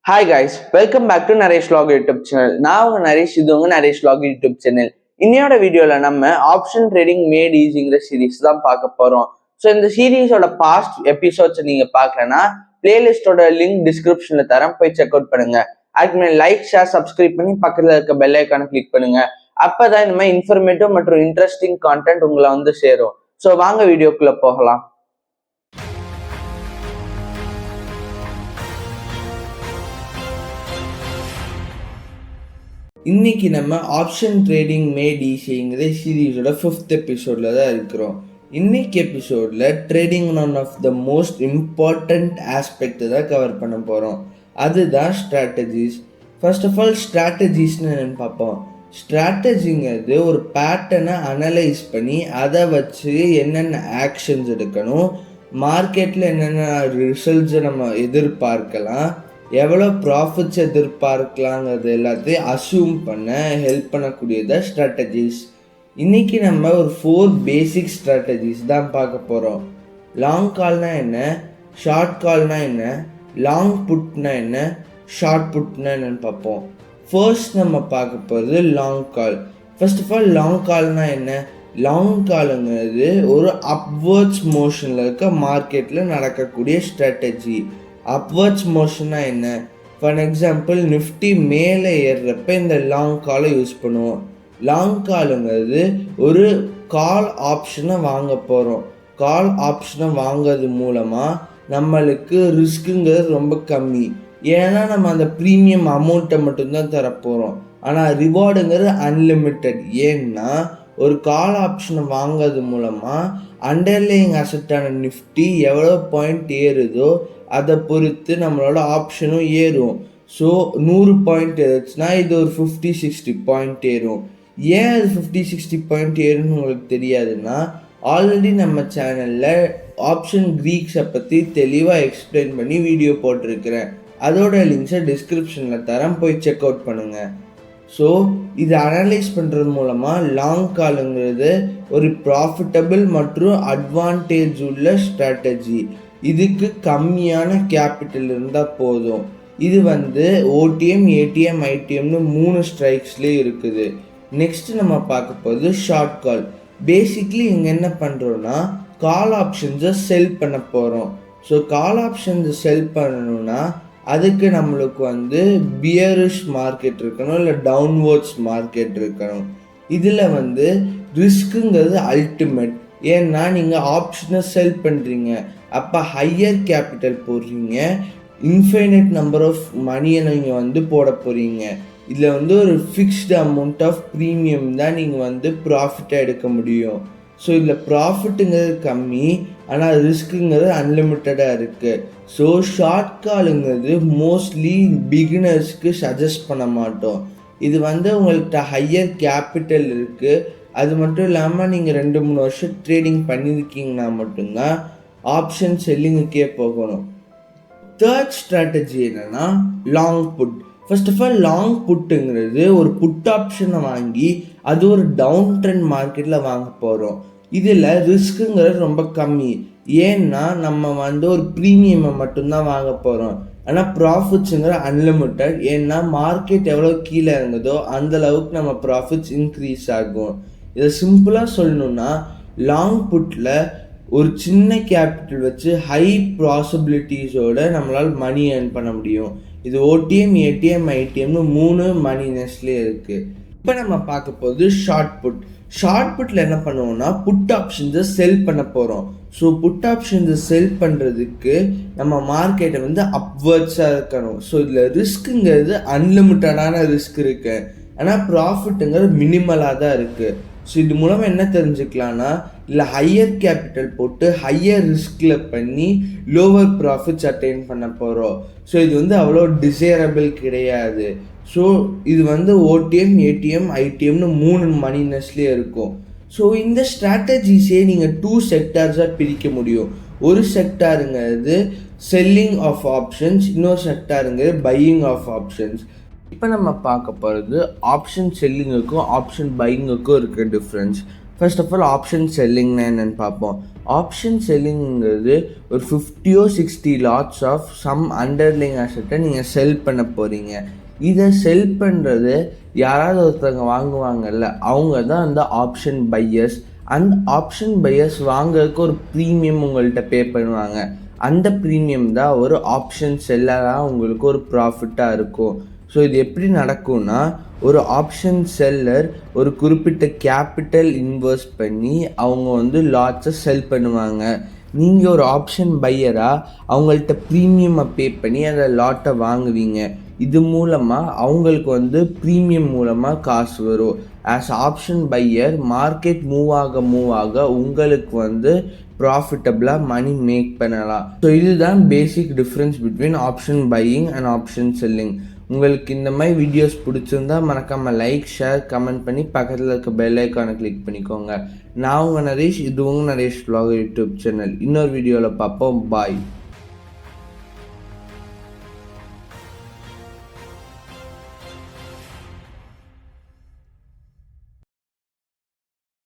Hi guys, welcome back to Naresh vlog YouTube channel. நான் உங்க நரேஷ், இது உங்க நரேஷ் vlog யூடியூப் சேனல். இன்னையோட வீடியோல நம்ம ஆப்ஷன் ட்ரேடிங் மேட் ஈஸிங்கிற சீரீஸ் தான் பார்க்க போறோம். ஸோ இந்த சீரீஸோட பாஸ்ட் எபிசோட்ஸ் நீங்க பார்க்கலன்னா பிளேலிஸ்டோட லிங்க் டிஸ்கிரிப்ஷன்ல தரேன், போய் செக் அவுட் பண்ணுங்க. அதுக்கு மேலே லைக், ஷேர், சப்ஸ்கிரைப் பண்ணி பக்கத்துல இருக்க பெல் ஐக்கானை கிளிக் பண்ணுங்க. அப்பதான் இந்த மாதிரி இன்ஃபர்மேட்டிவ் மற்றும் இன்ட்ரெஸ்டிங் கான்டென்ட் உங்களை வந்து சேரும். ஸோ வாங்க வீடியோக்குள்ள போகலாம். இன்னைக்கு நம்ம ஆப்ஷன் ட்ரேடிங் மேட் ஈஸிங்கிற சீரீஸோட 5th எபிசோட்ல தான் இருக்கிறோம். இன்னைக்கு எபிசோட்ல trading one of the most important aspect தான் கவர் பண்ண போகிறோம். அதுதான் ஸ்ட்ராட்டஜிஸ். ஃபர்ஸ்ட் ஆஃப் ஆல் ஸ்ட்ராட்டஜிஸ்ன்னு என்னென்னு பார்ப்போம். ஸ்ட்ராட்டஜிங்கிறது ஒரு பேட்டர்னை அனலைஸ் பண்ணி அதை வச்சு என்னென்ன ஆக்ஷன்ஸ் எடுக்கணும், மார்க்கெட்டில் என்னென்ன ரிசல்ட்ஸை நம்ம எதிர்பார்க்கலாம், எவ்வளோ ப்ராஃபிட்ஸ் எதிர்பார்க்கலாங்கிறது எல்லாத்தையும் அஸ்யூம் பண்ண ஹெல்ப் பண்ணக்கூடியதான் ஸ்ட்ராட்டஜிஸ். இன்றைக்கி நம்ம ஒரு 4 பேசிக் ஸ்ட்ராட்டஜிஸ் தான் பார்க்க போகிறோம். லாங் கால்னா என்ன, ஷார்ட் கால்னா என்ன, லாங் புட்னா என்ன, ஷார்ட் புட்னா என்னன்னு பார்ப்போம். ஃபர்ஸ்ட் நம்ம பார்க்க போகிறது long call. First of all long கால்னா என்ன? லாங் காலுங்கிறது ஒரு அப்வர்ட்ஸ் மோஷனில் இருக்க மார்க்கெட்டில் நடக்கக்கூடிய ஸ்ட்ராட்டஜி. அப்வர்ட்ஸ் மோஷன்னா என்ன? ஃபார் எக்ஸாம்பிள் நிஃப்டி மேலே ஏறுறப்ப இந்த லாங் காலை யூஸ் பண்ணுவோம். லாங் காலுங்கிறது ஒரு கால் ஆப்ஷனை வாங்க போகிறோம். கால் ஆப்ஷனை வாங்கிறது மூலமாக நம்மளுக்கு ரிஸ்க்குங்கிறது ரொம்ப கம்மி. ஏன்னா நம்ம அந்த ப்ரீமியம் அமௌண்ட்டை மட்டும்தான் தரப்போகிறோம். ஆனால் ரிவார்டுங்கிறது அன்லிமிட்டெட். ஏன்னா ஒரு கால் ஆப்ஷனை வாங்கிறது மூலமாக அண்டர்லையிங் அசட்டான நிஃப்டி எவ்வளோ பாயிண்ட் ஏறுதோ அதை பொறுத்து நம்மளோட ஆப்ஷனும் ஏறும். ஸோ 100 பாயிண்ட் ஏறுச்சுன்னா இது ஒரு 50-60 பாயிண்ட் ஏறும். ஏன் அது 50-60 பாயிண்ட் ஏறும்னு உங்களுக்கு தெரியாதுன்னா, ஆல்ரெடி நம்ம சேனலில் ஆப்ஷன் க்ரீக்ஸை பற்றி தெளிவாக எக்ஸ்பிளைன் பண்ணி வீடியோ போட்டிருக்கிறேன். அதோட லிங்க்ஸை டிஸ்கிரிப்ஷனில் தரேன், போய் செக் அவுட் பண்ணுங்கள். ஸோ இது அனலைஸ் பண்ணுறது மூலமாக லாங் காலுங்கிறது ஒரு ப்ராஃபிட்டபிள் மற்றும் அட்வான்டேஜ் உள்ள ஸ்ட்ராட்டஜி. இதுக்கு கம்மியான கேபிட்டல் இருந்தால் போதும். இது ஓடிஎம், ஏடிஎம், ஐடிஎம்னு 3 ஸ்ட்ரைக்ஸ்லேயே இருக்குது. நெக்ஸ்ட் நம்ம பார்க்க போகிறது ஷார்ட் கால். பேசிக்லி இங்கே என்ன பண்ணுறோன்னா கால் ஆப்ஷன்ஸை செல் பண்ண போகிறோம். ஸோ கால் ஆப்ஷன்ஸை செல் பண்ணணும்னா அதுக்கு நம்மளுக்கு பியரிஷ் மார்க்கெட் இருக்கணும், இல்லை டவுன்வர்ட்ஸ் மார்க்கெட் இருக்கணும். இதில் ரிஸ்க்குங்கிறது அல்டிமேட். ஏன்னா நீங்கள் ஆப்ஷனை செல் பண்ணுறீங்க, அப்போ ஹையர் கேபிட்டல் போடுறீங்க, இன்ஃபைனைட் நம்பர் ஆஃப் மணியை நீங்கள் போட போகிறீங்க. இதில் ஒரு ஃபிக்ஸ்டு அமௌண்ட் ஆஃப் ப்ரீமியம் தான் நீங்கள் ப்ராஃபிட்டாக எடுக்க முடியும். ஸோ இதில் ப்ராஃபிட்டுங்கிறது கம்மி, ஆனால் ரிஸ்க்குங்கிறது அன்லிமிட்டடாக இருக்குது. ஸோ ஷார்ட் காலுங்கிறது மோஸ்ட்லி பிகினர்ஸ்க்கு சஜஸ்ட் பண்ண மாட்டோம். இது உங்கள்கிட்ட ஹையர் கேபிட்டல் இருக்குது, அது மட்டும் இல்லாமல் நீங்கள் 2-3 வருஷம் ட்ரேடிங் பண்ணியிருக்கீங்கன்னா மட்டும்தான் ஆப்ஷன் செல்லிங்குக்கே போகணும். தேர்ட் ஸ்ட்ராட்டஜி என்னென்னா long put. First of all long புட்டுங்கிறது ஒரு புட் ஆப்ஷனை வாங்கி அது ஒரு டவுன் ட்ரெண்ட் மார்க்கெட்டில் வாங்க போகிறோம். இதில் ரிஸ்க்குங்கிறது ரொம்ப கம்மி. ஏன்னா நம்ம ஒரு ப்ரீமியமை மட்டும்தான் வாங்க போகிறோம். ஆனால் ப்ராஃபிட்ஸுங்கிற அன்லிமிட்டட். ஏன்னா மார்க்கெட் எவ்வளோ கீழே இருந்ததோ அந்தளவுக்கு நம்ம ப்ராஃபிட்ஸ் இன்க்ரீஸ் ஆகும். இதை சிம்பிளாக சொல்லணுன்னா லாங் புட்டில் ஒரு சின்ன கேபிட்டல் வச்சு ஹை பாசிபிலிட்டிஸோடு நம்மளால் மணி ஏர்ன் பண்ண முடியும். இது ஓடிஎம், ஏடிஎம், ஐடிஎம்னு 3 மணி நெஸ்ட்லேயே இருக்குது. இப்போ நம்ம பார்க்க போகிறது ஷார்ட் புட். ஷார்ட் புட்டில் என்ன பண்ணுவோம்னா புட் ஆப்ஷன்ஸை செல் பண்ண போகிறோம். ஸோ புட் ஆப்ஷன்ஸை செல் பண்ணுறதுக்கு நம்ம மார்க்கெட்டை அப்வர்ட்ஸாக இருக்கணும். ஸோ இதில் ரிஸ்க்குங்கிறது அன்லிமிட்டடான ரிஸ்க் இருக்குது, ஆனால் ப்ராஃபிட்டுங்கிறது மினிமலாக தான் இருக்குது. ஸோ இது மூலமாக என்ன தெரிஞ்சுக்கலான்னா, இல்லை ஹையர் கேபிட்டல் போட்டு ஹையர் ரிஸ்கில் பண்ணி லோவர் ப்ராஃபிட்ஸ் அட்டைன் பண்ண போகிறோம். ஸோ இது அவ்வளோ டிசைரபிள் கிடையாது. ஸோ இது ஓடிஎம், ஏடிஎம், ஐடிஎம்னு 3 மணி நெஸ்ட்லேயே இருக்கும். ஸோ இந்த ஸ்ட்ராட்டஜிஸே நீங்கள் 2 செக்டார்ஸாக பிரிக்க முடியும். ஒரு செக்டாருங்கிறது செல்லிங் ஆஃப் ஆப்ஷன்ஸ், இன்னொரு செக்டாருங்கிறது பையிங் ஆஃப் ஆப்ஷன்ஸ். இப்போ நம்ம பார்க்க போகிறது ஆப்ஷன் செல்லிங்குக்கும் ஆப்ஷன் பையிங்குக்கும் இருக்க difference. First of all option செல்லிங்னா என்னென்னு பார்ப்போம். ஆப்ஷன் செல்லிங்கிறது ஒரு 50 or 60 lots of some underlying அசெட்டை நீங்கள் செல் பண்ண போகிறீங்க. இதை செல் பண்ணுறது யாராவது ஒருத்தவங்க வாங்குவாங்கல்ல, அவங்க தான் அந்த ஆப்ஷன் பையர்ஸ். அந்த ஆப்ஷன் பையர்ஸ் வாங்குறதுக்கு ஒரு ப்ரீமியம் உங்கள்கிட்ட பே பண்ணுவாங்க. அந்த ப்ரீமியம் தான் ஒரு ஆப்ஷன் செல்லராக உங்களுக்கு ஒரு ப்ராஃபிட்டாக இருக்கும். ஸோ இது எப்படி நடக்கும்னா, ஒரு ஆப்ஷன் செல்லர் ஒரு குறிப்பிட்ட கேபிட்டல் இன்வெஸ்ட் பண்ணி அவங்க லாட்ஸை செல் பண்ணுவாங்க. நீங்கள் ஒரு ஆப்ஷன் பையராக அவங்கள்ட்ட ப்ரீமியமை பே பண்ணி அந்த லாட்டை வாங்குவீங்க. இது மூலமாக அவங்களுக்கு ப்ரீமியம் மூலமாக காசு வரும். As option pier market move ஆக உங்களுக்கு ப்ராஃபிட்டபிளாக மணி மேக் பண்ணலாம். ஸோ இதுதான் பேசிக் difference between option buying and option selling. உங்களுக்கு இந்த மாதிரி வீடியோஸ் பிடிச்சிருந்தா மறக்காமல் லைக், ஷேர், கமெண்ட் பண்ணி பக்கத்தில் இருக்க பெல் ஐக்கானை கிளிக் பண்ணிக்கோங்க. நான் உங்கள் நரேஷ், இது உங்கள் நரேஷ் vlog யூடியூப் சேனல். இன்னொரு வீடியோவில் பார்ப்போம். பாய்.